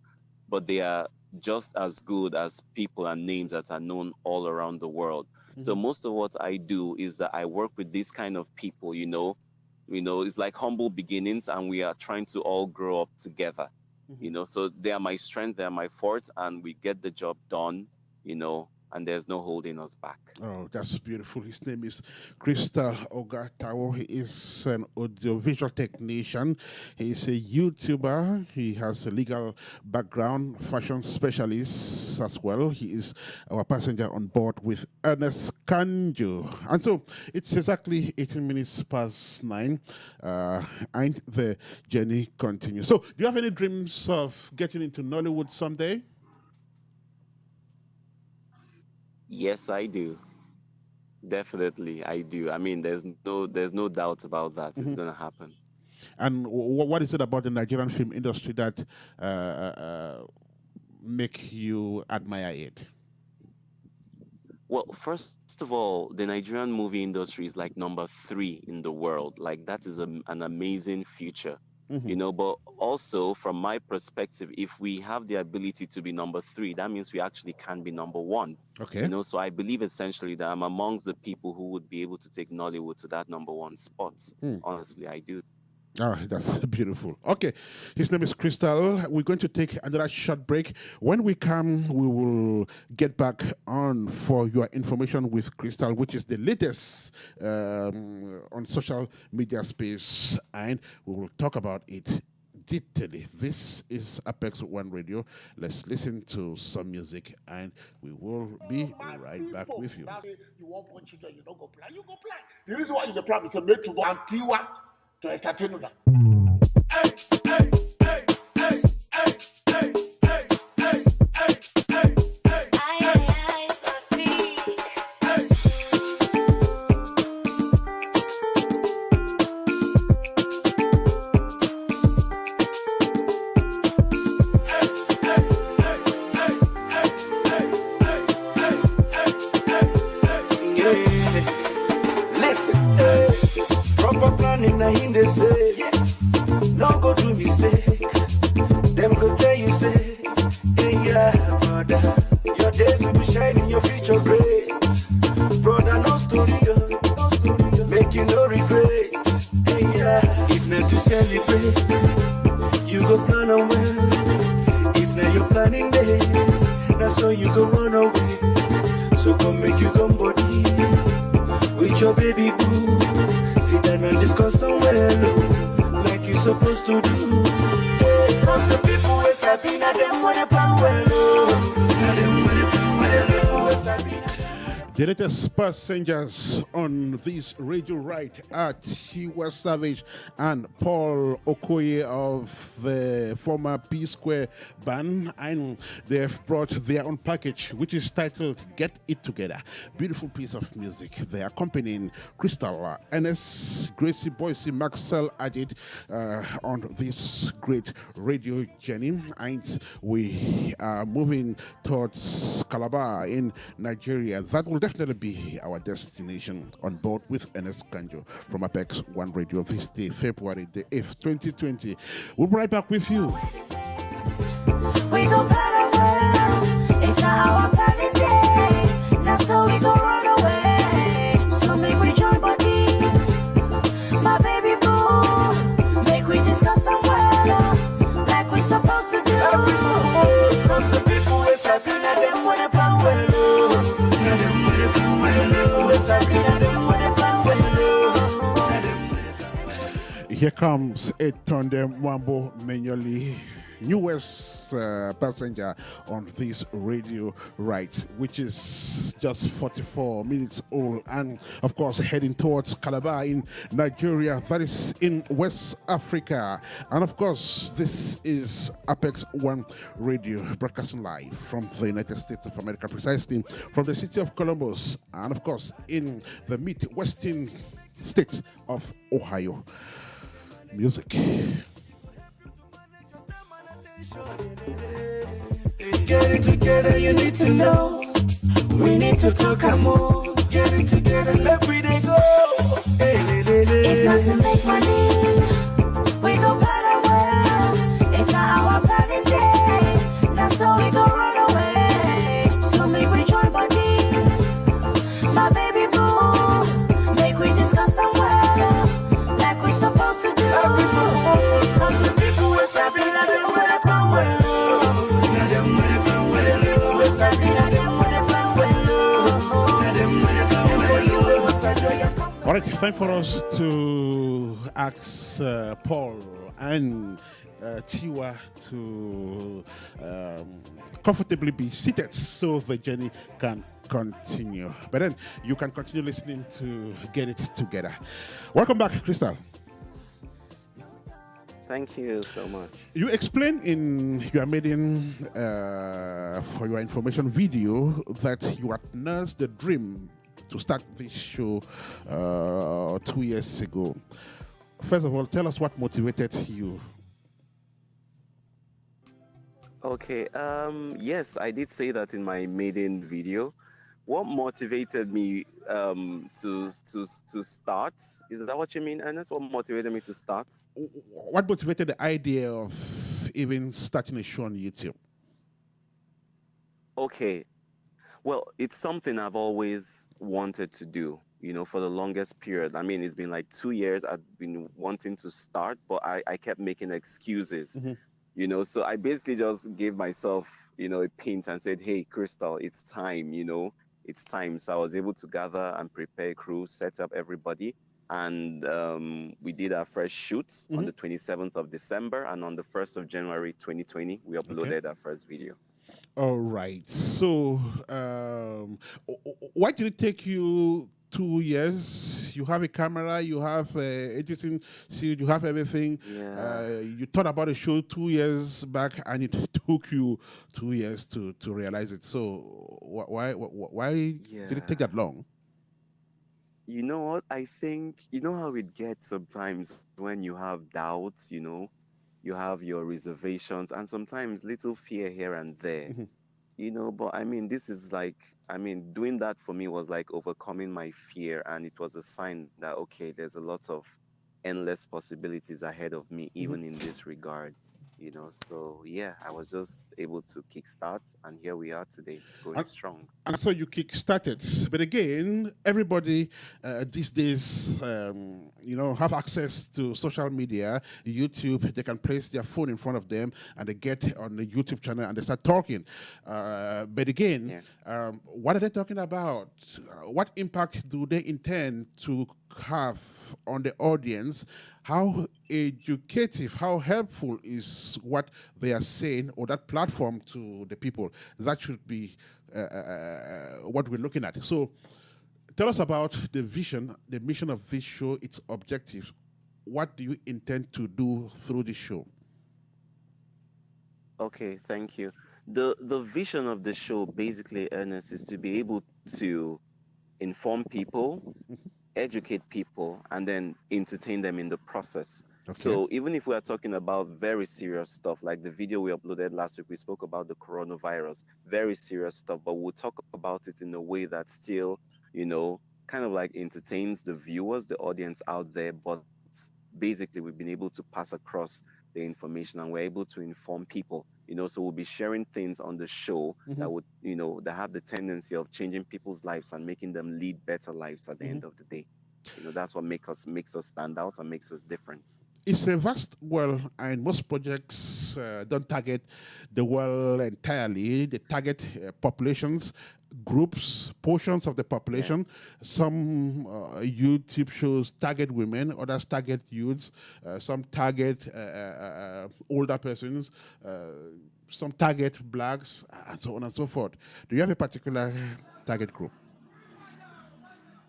Speaker 4: but they are just as good as people and names that are known all around the world. So most of what I do is that I work with these kind of people, it's like humble beginnings, and we are trying to all grow up together, so they are my strength, they are my forte, and we get the job done, and there's no holding us back.
Speaker 1: Oh, that's beautiful. His name is Christal Ogar Tawo. He is an audiovisual technician. He is a YouTuber. He has a legal background, fashion specialist as well. He is our passenger on board with Ernest, Kanjo. And so it's exactly 18 minutes past 9, and the journey continues. So do you have any dreams of getting into Nollywood someday?
Speaker 4: Yes, I do. Definitely, I do. I mean, there's no doubt about that. It's going to happen.
Speaker 1: And what is it about the Nigerian film industry that make you admire it?
Speaker 4: Well, first of all, the Nigerian movie industry is like number 3 in the world. Like, that is an amazing future. But also from my perspective, if we have the ability to be number 3, that means we actually can be number 1.
Speaker 1: Okay.
Speaker 4: So I believe essentially that I'm amongst the people who would be able to take Nollywood to that number 1 spot. Honestly, I do.
Speaker 1: Oh, that's beautiful. Okay, his name is Christal. We're going to take another short break. When we come, we will get back on for your information with Christal, which is the latest on social media space, and we will talk about it detailedly. This is APEX1 Radio. Let's listen to some music, and we will be right back with you.
Speaker 5: You want one children, you don't go plan. You go plan. The reason why you the plan is made to go and Tiwa to entertain them. Hey, hey, hey, hey, hey, hey, hey, hey, hey, hey, hey.
Speaker 3: Proper planning, I in the say, yes. Don't go do mistake. Them go tell you, say, hey, yeah, brother. Your days will be shining, your future great. Brother, no story, make you no regret. Hey, yeah, if not to celebrate, you go plan on well. If now you're planning day, that's how you go run away. So come make you come body with your baby boo. Sit down and discuss somewhere like you're supposed to do. Cause the people with Sabina, them want to plan well. Now them want to plan well.
Speaker 1: The latest passengers on this radio ride are Tiwa Savage and Paul Okoye of the former P Square band, and they have brought their own package, which is titled Get It Together. Beautiful piece of music. They are accompanying Christal, Ernest, Gracie Boise, Maxwell Ajit on this great radio journey, and we are moving towards Calabar in Nigeria. That will definitely be our destination on board with Ernest Kanjo from APEX1 Radio this day, February the 8th, 2020. We'll be right back with you.
Speaker 6: We go plan away. It's not our planning day. Now so we go run away. So make we join body. My baby boo. Make we discuss somewhere like we supposed to do.
Speaker 3: Cause the people with Sabina, them want to plan well.
Speaker 1: Here comes a Tondem Wambo Menyoli newest passenger on this radio ride, which is just 44 minutes old, and of course heading towards Calabar in Nigeria, that is in West Africa. And of course, this is Apex One Radio, broadcasting live from the United States of America, precisely from the city of Columbus, and of course in the Midwestern state of Ohio. Music.
Speaker 3: Get it together, you need to know. We need to talk and move. Get it together, let we dey go.
Speaker 6: If not to make money, we go plan away. If not our planning day, now so we go run away. So make we join body, my baby boo. Make we discuss somewhere, like we supposed to do. Cause the people will stop it, let them wear the crown well. Let them wear the crown well. We'll stop it, let them wear the crown well. Let them wear the crown well.
Speaker 1: All right, time for us to ask Paul and Tiwa to comfortably be seated so the journey can continue. But then you can continue listening to Get It Together. Welcome back, Christal.
Speaker 4: Thank you so much.
Speaker 1: You explained in your maiden, for your information video, that you had nursed the dream to start this show 2 years ago. First of all, tell us what motivated you.
Speaker 4: Okay. Yes, I did say that in my maiden video. What motivated me to start? Is that what you mean, Ernest? What motivated me to start?
Speaker 1: What motivated the idea of even starting a show on YouTube?
Speaker 4: Okay. Well, it's something I've always wanted to do, for the longest period. I mean, it's been like 2 years I've been wanting to start, but I kept making excuses, So I basically just gave myself, a pinch and said, hey, Christal, it's time, it's time. So I was able to gather and prepare a crew, set up everybody. And we did our first shoot on the 27th of December. And on the 1st of January, 2020, we uploaded our first video.
Speaker 1: All right. So why did it take you 2 years? You have a camera, you have editing, you have everything.
Speaker 4: Yeah.
Speaker 1: You thought about the show 2 years back, and it took you 2 years to realize it. So why did it take that long?
Speaker 4: You know what? I think, how it gets sometimes when you have doubts, you have your reservations and sometimes little fear here and there, but I mean, this is like, doing that for me was like overcoming my fear, and it was a sign that, okay, there's a lot of endless possibilities ahead of me, even in this regard. So yeah, I was just able to kickstart, and here we are today, going strong.
Speaker 1: And so you kick-started. But again, everybody these days, have access to social media, YouTube. They can place their phone in front of them, and they get on the YouTube channel, and they start talking. But again, what are they talking about? What impact do they intend to have on the audience? How educative, how helpful is what they are saying, or that platform to the people? That should be what we're looking at. So tell us about the vision, the mission of this show, its objectives. What do you intend to do through this show?
Speaker 4: Okay, thank you. The vision of the show, basically, Ernest, is to be able to inform people, educate people, and then entertain them in the process. Okay. So even if we are talking about very serious stuff, like the video we uploaded last week, we spoke about the coronavirus, very serious stuff, but we'll talk about it in a way that still, kind of like entertains the viewers, the audience out there, but basically we've been able to pass across the information, and we're able to inform people, so we'll be sharing things on the show that would, that have the tendency of changing people's lives and making them lead better lives at the end of the day. That's what makes us stand out and makes us different.
Speaker 1: It's a vast well, and most projects don't target the well entirely. They target populations, groups, portions of the population.
Speaker 4: Yes.
Speaker 1: Some YouTube shows target women, others target youths, some target older persons, some target blacks, and so on and so forth. Do you have a particular target group?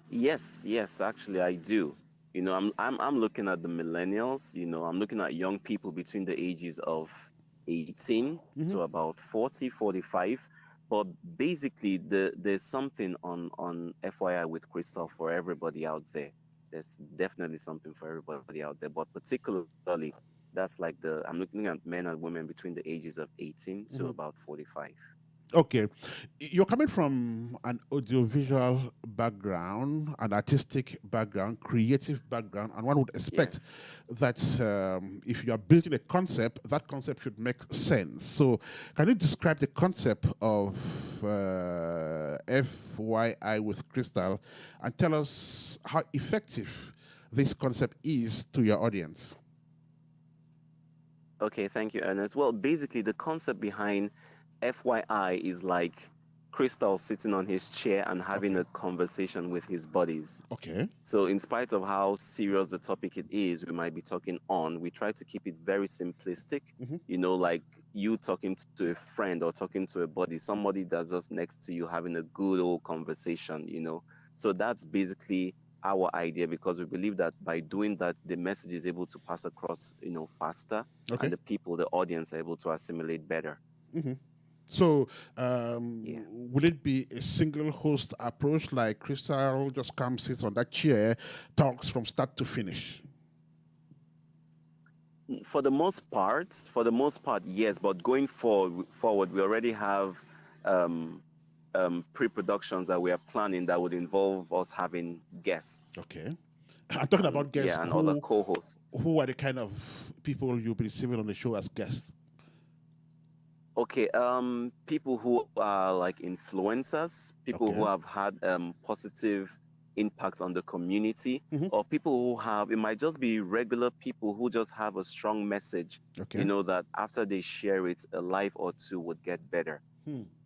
Speaker 4: Yes, actually I do. I'm looking at the millennials, I'm looking at young people between the ages of 18 to about 40, 45. But basically there's something on FYI with Christal for everybody out there. There's definitely something for everybody out there, but particularly that's like I'm looking at men and women between the ages of 18 to about 45.
Speaker 1: Okay. You're coming from an audiovisual background, an artistic background, creative background, and one would expect
Speaker 4: Yes.
Speaker 1: that if you are building a concept, that concept should make sense. So, can you describe the concept of FYI with Christal and tell us how effective this concept is to your audience?
Speaker 4: Okay, thank you, Ernest. Well, basically, the concept behind FYI is like Christal sitting on his chair and having a conversation with his buddies.
Speaker 1: Okay.
Speaker 4: So, in spite of how serious the topic it is, we might be talking on, we try to keep it very simplistic, like you talking to a friend or talking to a buddy, somebody that's just next to you having a good old conversation. So, that's basically our idea, because we believe that by doing that, the message is able to pass across, faster,
Speaker 1: Okay.
Speaker 4: and the audience are able to assimilate better.
Speaker 1: So, will it be a single host approach, like Christal just comes, sits on that chair, talks from start to finish?
Speaker 4: For the most part, yes. But going forward, we already have pre-productions that we are planning that would involve us having guests.
Speaker 1: Okay. I'm talking about guests.
Speaker 4: Yeah, and other co-hosts.
Speaker 1: Who are the kind of people you'll be receiving on the show as guests?
Speaker 4: Okay, people who are like influencers, people who have had positive impact on the community, or people who it might just be regular people who just have a strong message, that after they share it, a life or two would get better.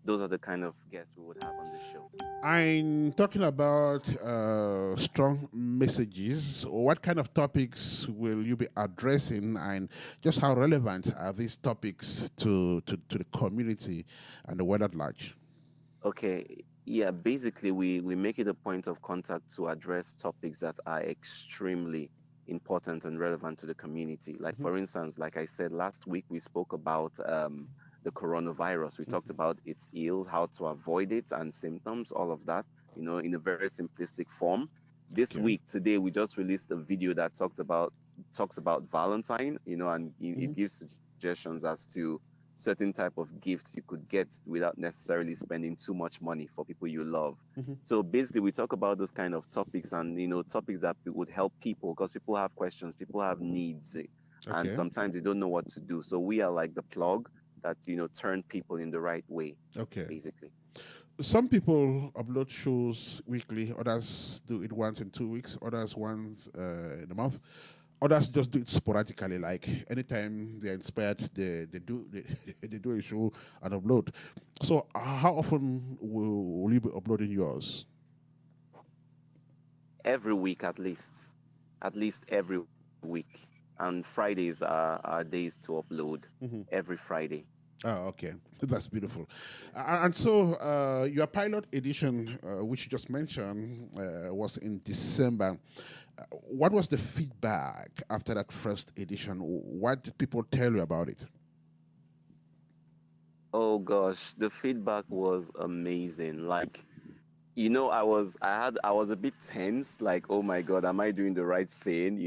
Speaker 4: Those are the kind of guests we would have on the show.
Speaker 1: I'm talking about strong messages. What kind of topics will you be addressing, and just how relevant are these topics to the community and the world at large?
Speaker 4: Okay, yeah, basically we make it a point of contact to address topics that are extremely important and relevant to the community. Like, for instance, like I said, last week we spoke about the coronavirus. We talked about its ills, how to avoid it, and symptoms, all of that, in a very simplistic form. This week, today, we just released a video that talks about Valentine, and it gives suggestions as to certain type of gifts you could get without necessarily spending too much money for people you love. So basically, we talk about those kind of topics, and topics that would help people, because people have questions, people have needs, and sometimes they don't know what to do. So we are like the plug that turn people in the right way. Basically.
Speaker 1: Some people upload shows weekly, others do it once in 2 weeks, others once in a month. Others just do it sporadically, like anytime they're inspired, they do a show and upload. So how often will you be uploading yours?
Speaker 4: Every week, at least every week. And Fridays are days to upload. Every Friday.
Speaker 1: Oh, okay. That's beautiful. And so your pilot edition, which you just mentioned, was in December. What was the feedback after that first edition? What did people tell you about it?
Speaker 4: Oh gosh, the feedback was amazing. Like, I was a bit tense, like, oh my God, am I doing the right thing,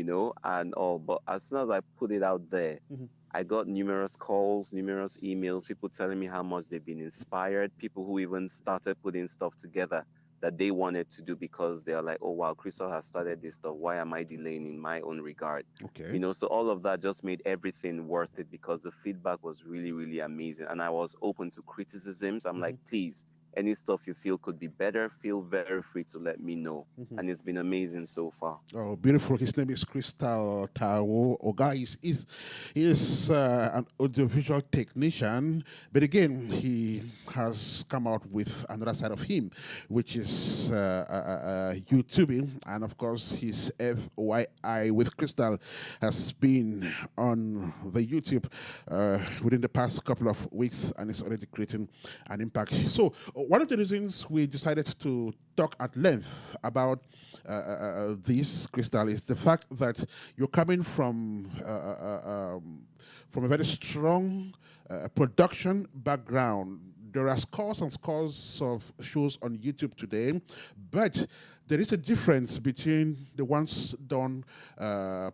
Speaker 4: and all. But as soon as I put it out there, I got numerous calls, numerous emails, people telling me how much they've been inspired, people who even started putting stuff together that they wanted to do because they're like, oh wow, Christal has started this stuff. Why am I delaying in my own regard? So all of that just made everything worth it, because the feedback was really, really amazing. And I was open to criticisms. I'm like, please, any stuff you feel could be better, feel very free to let me know. And it's been amazing so far.
Speaker 1: Oh, beautiful. His name is Christal Tawo. Ogar is an audiovisual technician, but again, he has come out with another side of him, which is YouTubing. And of course, his FYI with Christal has been on the YouTube within the past couple of weeks, and it's already creating an impact. So one of the reasons we decided to talk at length about this, Christal, is the fact that you're coming from a very strong production background. There are scores and scores of shows on YouTube today, but there is a difference between the ones done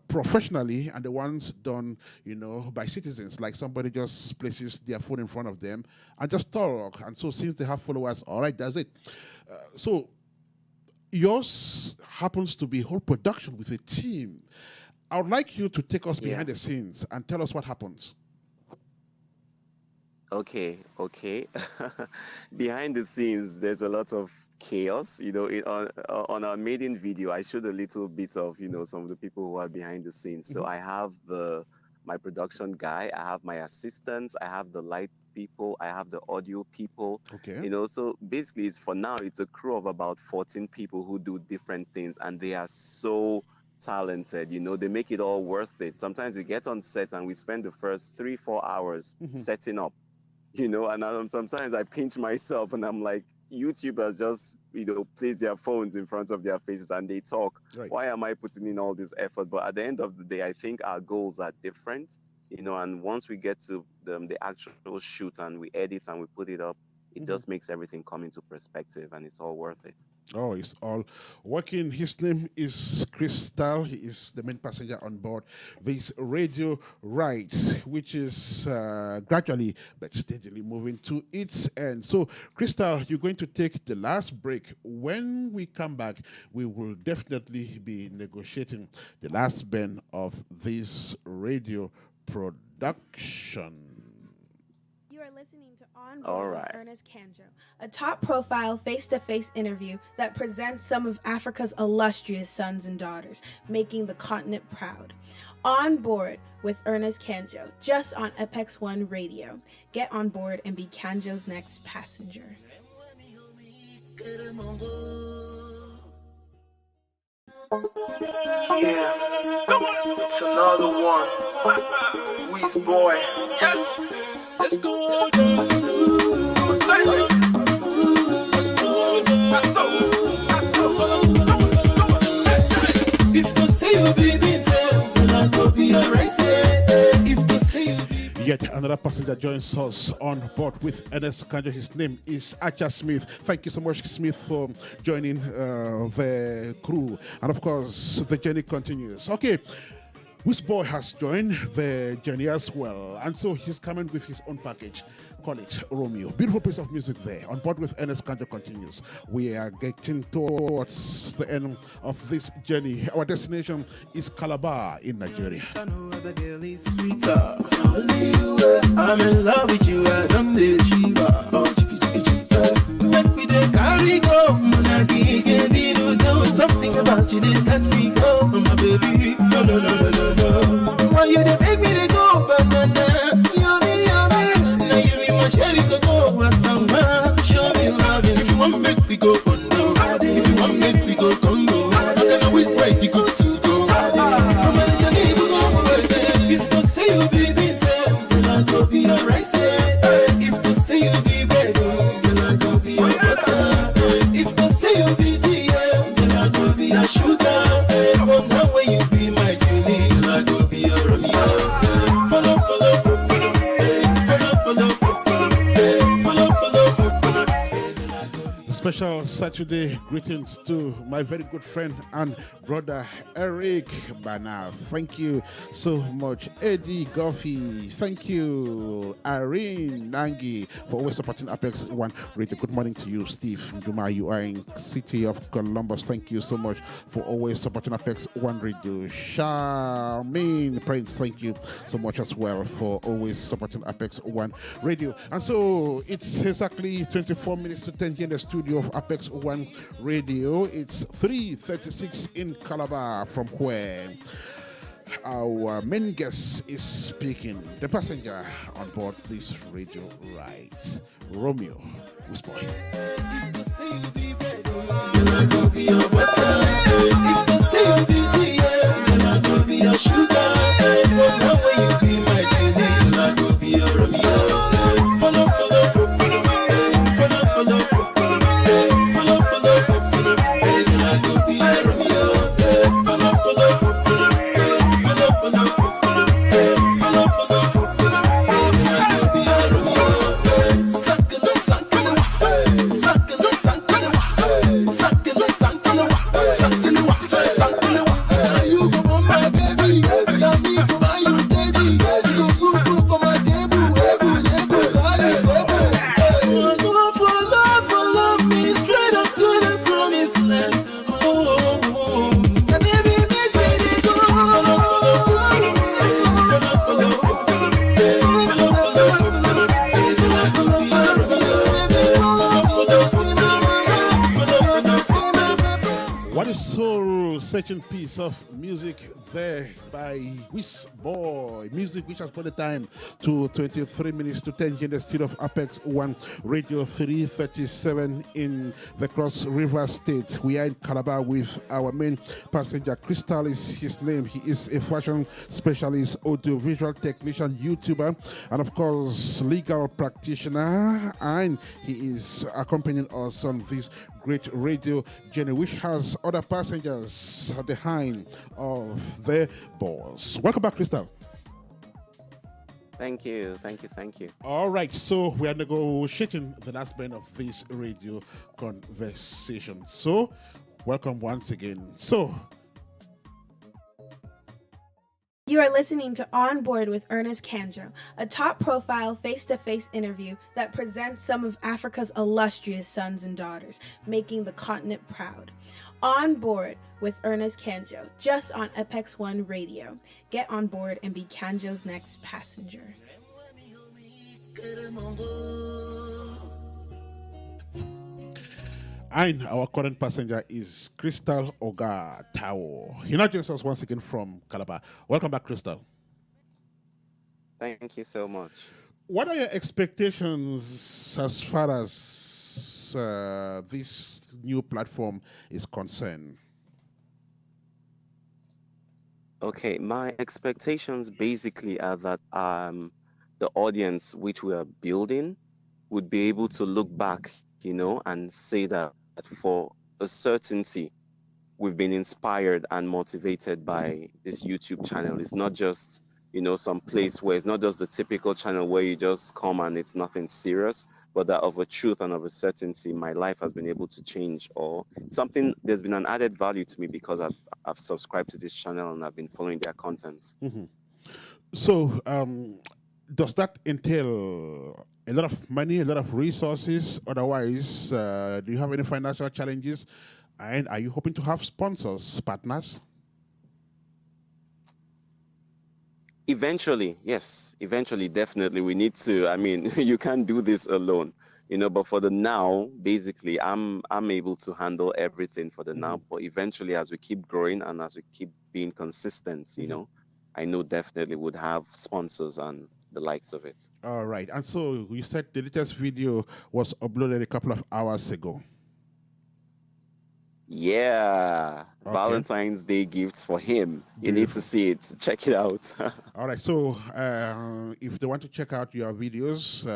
Speaker 1: professionally and the ones done, by citizens. Like somebody just places their phone in front of them and just talk. And so since they have followers, all right, that's it. So yours happens to be whole production with a team. I would like you to take us behind the scenes and tell us what happens.
Speaker 4: Okay. Behind the scenes, there's a lot of chaos. On our maiden video, I showed a little bit of, some of the people who are behind the scenes. So I have my production guy, I have my assistants, I have the light people, I have the audio people.
Speaker 1: Okay.
Speaker 4: So basically, for now, it's a crew of about 14 people who do different things, and they are so talented. They make it all worth it. Sometimes we get on set and we spend the first 3-4 hours setting up. And sometimes I pinch myself and I'm like, YouTubers just, place their phones in front of their faces and they talk. Right. Why am I putting in all this effort? But at the end of the day, I think our goals are different, and once we get to the actual shoot and we edit and we put it up, it just makes everything come into perspective and it's all worth it.
Speaker 1: Oh, it's all working. His name is Christal. He is the main passenger on board this radio ride, which is gradually but steadily moving to its end. So, Christal, you're going to take the last break. When we come back, we will definitely be negotiating the last band of this radio production.
Speaker 2: You are listening to On Board with Ernest Kanjo, a top-profile face-to-face interview that presents some of Africa's illustrious sons and daughters, making the continent proud. On Board with Ernest Kanjo, just on APEX1RADIO. Get on board and be Kanjo's next passenger.
Speaker 7: Yeah, it's another one. Wee's boy. Yes. Let's go. If you say you be say, well, I go be alright. If you say you be.
Speaker 1: Yet another passenger joins us on board with Ernest Kanjo. His name is Acha Smith. Thank you so much, Smith, for joining the crew. And of course, the journey continues. Okay. This boy has joined the journey as well, and so he's coming with his own package. Call it Romeo. Beautiful piece of music there. On board with Ernest Kanjo continues. We are getting towards the end of this journey. Our destination is Calabar in Nigeria.
Speaker 7: I'm in love with you. I don't need Shiva. Oh, make me the carry go. Something about you that catch me go, my baby. No. Why you they make me they go banana? Yummy. Now you be my cherry go samba. Show me love. If you want make we go Kondo, if you want make we go Congo, I can always break you go to go. If you say you be this, then I go be alright. If you say you be bread, then I go be your butter. If you say you be tea.
Speaker 1: special Saturday greetings to my very good friend and brother Eric Bana. Thank you so much. Eddie Goffey. Thank you. Irene Nangi for always supporting Apex One Radio. Good morning to you, Steve Duma. You are in City of Columbus. Thank you so much for always supporting Apex One Radio. Charmaine Prince, thank you so much as well for always supporting Apex One Radio. And so it's exactly 24 minutes to 10 here in the studio of Apex One Radio. It's 3:36 in Calabar, from where our main guest is speaking, the passenger on board this radio ride, Romeo Whisper. Searching piece of music there by Whis Boy. Music which has put the time to 23 minutes to 10 in the studio of Apex One Radio, 3:37 in the Cross River State. We are in Calabar with our main passenger. Christal is his name. He is a fashion specialist, audiovisual technician, YouTuber, and of course legal practitioner. And he is accompanying us on this great radio journey, which has other passengers behind of their boss. Welcome back, Christal.
Speaker 4: Thank you.
Speaker 1: All right, so we are negotiating the last bit of this radio conversation. So, welcome once again. So,
Speaker 2: you are listening to On Board with Ernest Kanjo, a top-profile face-to-face interview that presents some of Africa's illustrious sons and daughters, making the continent proud. On Board with Ernest Kanjo, just on Apex One Radio. Get on board and be Kanjo's next passenger.
Speaker 1: And our current passenger is Christal Ogar Tawo. He now joins us once again from Calabar. Welcome back, Christal.
Speaker 4: Thank you so much.
Speaker 1: What are your expectations as far as this new platform is concerned?
Speaker 4: Okay, my expectations basically are that the audience which we are building would be able to look back, and say that for a certainty, we've been inspired and motivated by this YouTube channel. It's not just, some place where it's not just the typical channel where you just come and it's nothing serious, but that of a truth and of a certainty, my life has been able to change, or something. There's been an added value to me because I've subscribed to this channel and I've been following their content.
Speaker 1: Mm-hmm. So, does that entail a lot of money, a lot of resources? Otherwise, do you have any financial challenges? And are you hoping to have sponsors, partners?
Speaker 4: Eventually, yes. Eventually, definitely. We need to, you can't do this alone, but for the now, basically, I'm able to handle everything for the now. But eventually, as we keep growing and as we keep being consistent, I know definitely would have sponsors and the likes of it.
Speaker 1: All right. And so you said the latest video was uploaded a couple of hours ago.
Speaker 4: Yeah. Okay. Valentine's Day gifts for him. You need to see it. Check it out.
Speaker 1: All right. So if they want to check out your videos,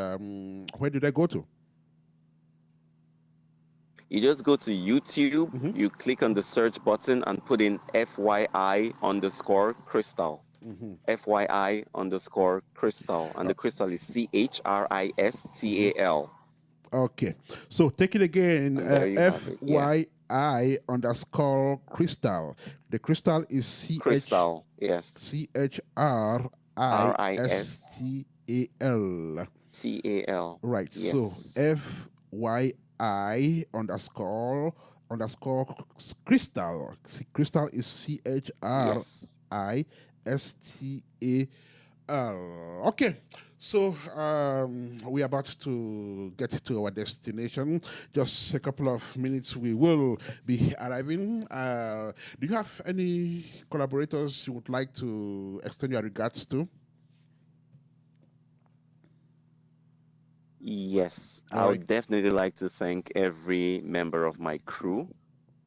Speaker 1: where do they go to?
Speaker 4: You just go to YouTube, you click on the search button and put in FYI_Christal. FYI_Christal. And the Christal is CHRISTAL.
Speaker 1: Okay. So take it again.
Speaker 4: And there you have it, yeah.
Speaker 1: FYI underscore Christal. The Christal is
Speaker 4: Christal, yes.
Speaker 1: CHRISTAL.
Speaker 4: CAL.
Speaker 1: Right.
Speaker 4: Yes.
Speaker 1: So FYI underscore Christal. Christal is CHRISTAL. Okay. So we're about to get to our destination. Just a couple of minutes, we will be arriving. Do you have any collaborators you would like to extend your regards to?
Speaker 4: Yes, I would definitely like to thank every member of my crew.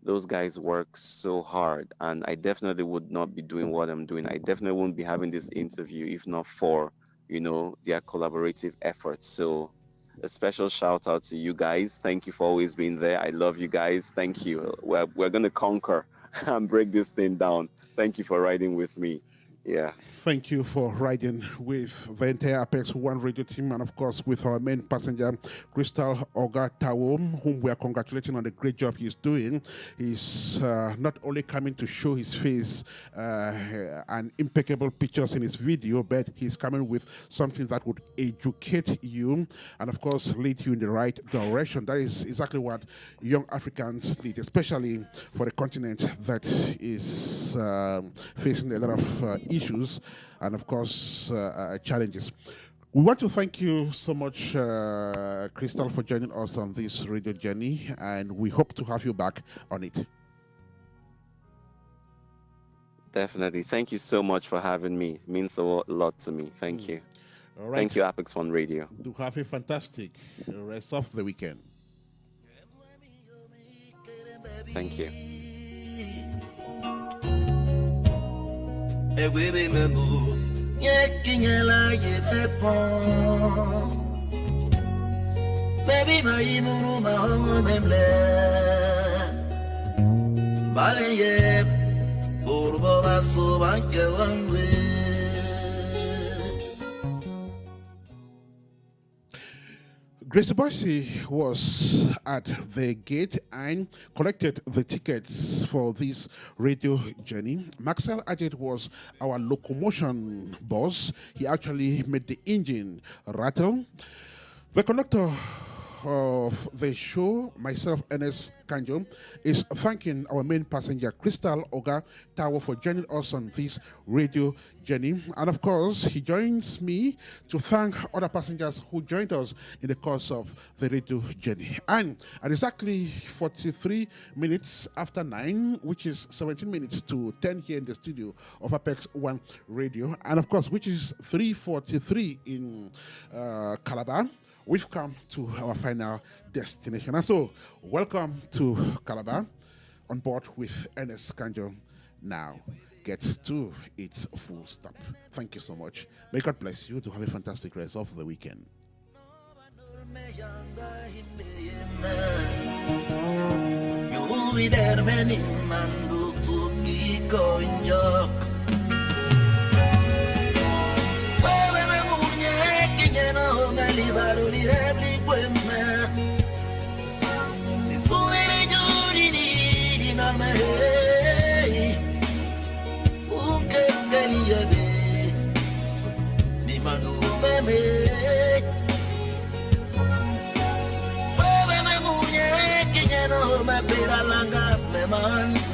Speaker 4: Those guys work so hard, and I definitely would not be doing what I'm doing. I definitely wouldn't be having this interview if not for, their collaborative efforts. So a special shout out to you guys. Thank you for always being there. I love you guys. Thank you. We're going to conquer and break this thing down. Thank you for riding with me. Yeah.
Speaker 1: Thank you for riding with the entire APEX1 radio team, and of course with our main passenger, Christal Ogar Tawo, whom we are congratulating on the great job he's doing. He's not only coming to show his face and impeccable pictures in his video, but he's coming with something that would educate you and of course lead you in the right direction. That is exactly what young Africans need, especially for a continent that is facing a lot of issues and of course challenges. We want to thank you so much, Christal, for joining us on this radio journey, and we hope to have you back on it.
Speaker 4: Definitely. Thank you so much for having me. It means a lot to me. Thank you.
Speaker 1: All right.
Speaker 4: Thank you, APEX1 Radio.
Speaker 1: To have a fantastic rest of the weekend.
Speaker 4: Thank you.
Speaker 3: Baby, my imuru my home memle. Baleye, urbo basu banke wangwe.
Speaker 1: Grace Bossy was at the gate and collected the tickets for this radio journey. Maxwell Ajit was our locomotion boss. He actually made the engine rattle. The conductor of the show, myself, Ernest, Kanjo, is thanking our main passenger, Christal Ogar Tawo, for joining us on this radio journey. And of course, he joins me to thank other passengers who joined us in the course of the radio journey. And at exactly 43 minutes after 9, which is 17 minutes to 10 here in the studio of APEX1 Radio, and of course, which is 3:43 in Calabar, we've come to our final destination. And so, welcome to Calabar, on board with Ernest Kanjo. Now, get to its full stop. Thank you so much. May God bless you to have a fantastic rest of the weekend.
Speaker 3: Me